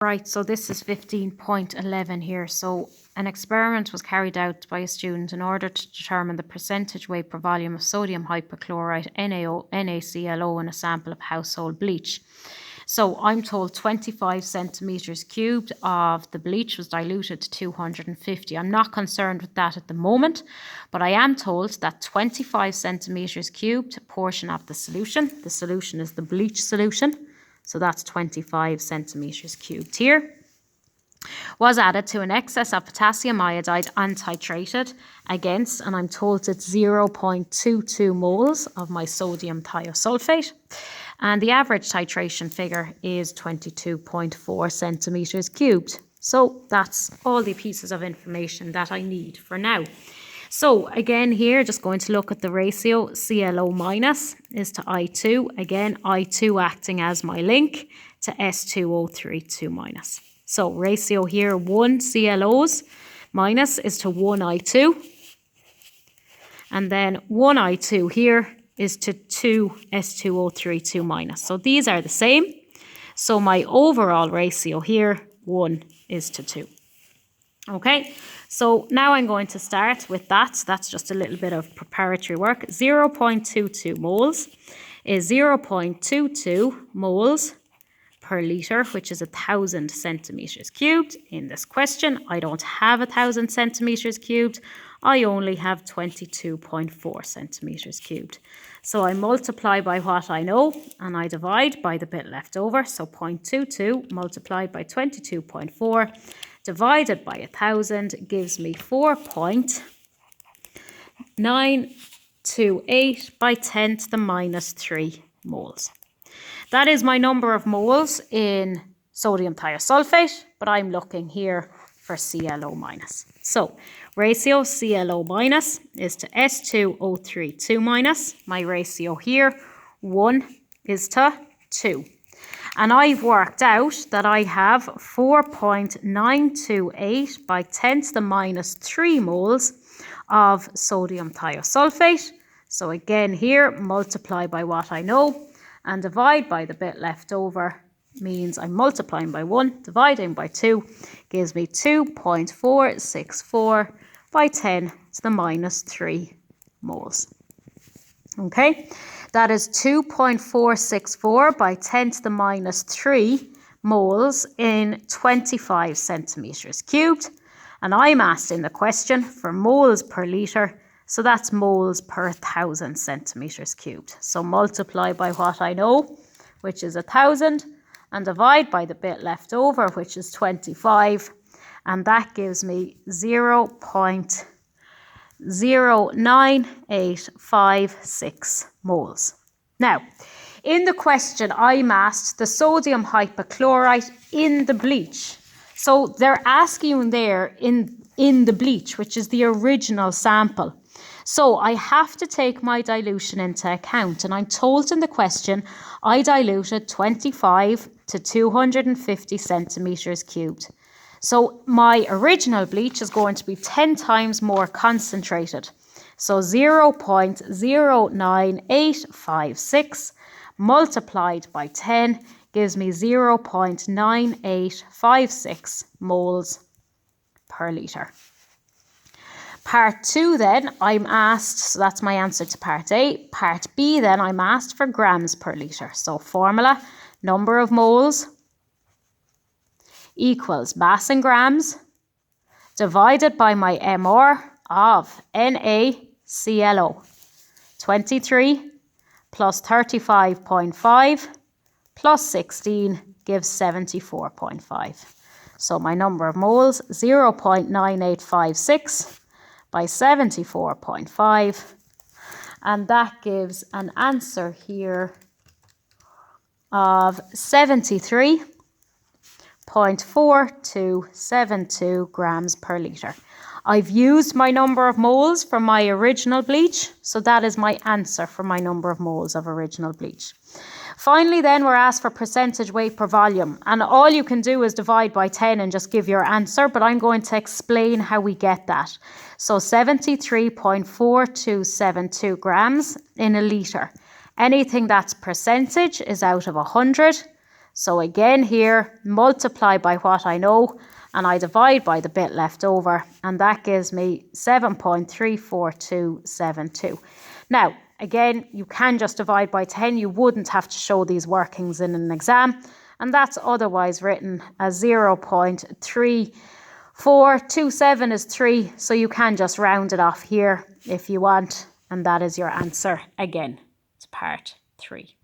Right, so this is 15.11 here. So an experiment was carried out by a student in order to determine the percentage weight per volume of sodium hypochlorite, NaClO, in a sample of household bleach. So I'm told 25 centimetres cubed of the bleach was diluted to 250. I'm not concerned with that at the moment, but I am told that 25 centimetres cubed portion of the solution is the bleach solution, so that's 25 centimetres cubed here, was added to an excess of potassium iodide and titrated against, and I'm told it's 0.22 moles of my sodium thiosulfate. And the average titration figure is 22.4 centimetres cubed. So that's all the pieces of information that I need for now. So again here, just going to look at the ratio. ClO minus is to I2. Again, I2 acting as my link to S2O3 2 minus. So ratio here, 1 ClOs minus is to 1 I2. And then 1 I2 here is to 2 S2O3 2 minus. So these are the same. So my overall ratio here, 1 is to 2. Okay, so now I'm going to start with that. So that's just a little bit of preparatory work. 0.22 moles is 0.22 moles per litre, which is 1,000 centimetres cubed. In this question, I don't have 1,000 centimetres cubed. I only have 22.4 centimetres cubed. So I multiply by what I know and I divide by the bit left over. So 0.22 multiplied by 22.4 divided by 1,000 gives me 4.928 by 10 to the minus 3 moles. That is my number of moles in sodium thiosulfate, but I'm looking here for ClO minus. So ratio ClO minus is to S2O3 2 minus. My ratio here, 1 is to 2. And I've worked out that I have 4.928 by 10 to the minus 3 moles of sodium thiosulfate. So again here, multiply by what I know and divide by the bit left over means I'm multiplying by 1, dividing by 2, gives me 2.464 by 10 to the minus 3 moles. Okay, that is 2.464 by 10 to the minus 3 moles in 25 centimetres cubed. And I'm asked in the question for moles per litre, so that's moles per 1,000 centimetres cubed. So multiply by what I know, which is 1,000, and divide by the bit left over, which is 25, and that gives me 0.09856 moles. Now, in the question, I'm asked the sodium hypochlorite in the bleach. So they're asking you there in the bleach, which is the original sample. So I have to take my dilution into account, and I'm told in the question I diluted 25 to 250 centimetres cubed. So my original bleach is going to be 10 times more concentrated. So 0.09856 multiplied by 10 gives me 0.9856 moles per litre. Part 2 then, I'm asked, so that's my answer to part A. Part B then, I'm asked for grams per litre. So formula, number of moles equals mass in grams divided by my MR of NaClO. 23 plus 35.5 plus 16 gives 74.5. So my number of moles, 0.9856 by 74.5, and that gives an answer here of 73.4272 grams per litre. I've used my number of moles for my original bleach, so that is my answer for my number of moles of original bleach. Finally then, we're asked for percentage weight per volume, and all you can do is divide by 10 and just give your answer, but I'm going to explain how we get that. So 73.4272 grams in a litre. Anything that's percentage is out of 100, So again here, multiply by what I know, and I divide by the bit left over, and that gives me 7.34272. Now, again, you can just divide by 10. You wouldn't have to show these workings in an exam, and that's otherwise written as 0.3427 is 3, so you can just round it off here if you want, and that is your answer again. It's part 3.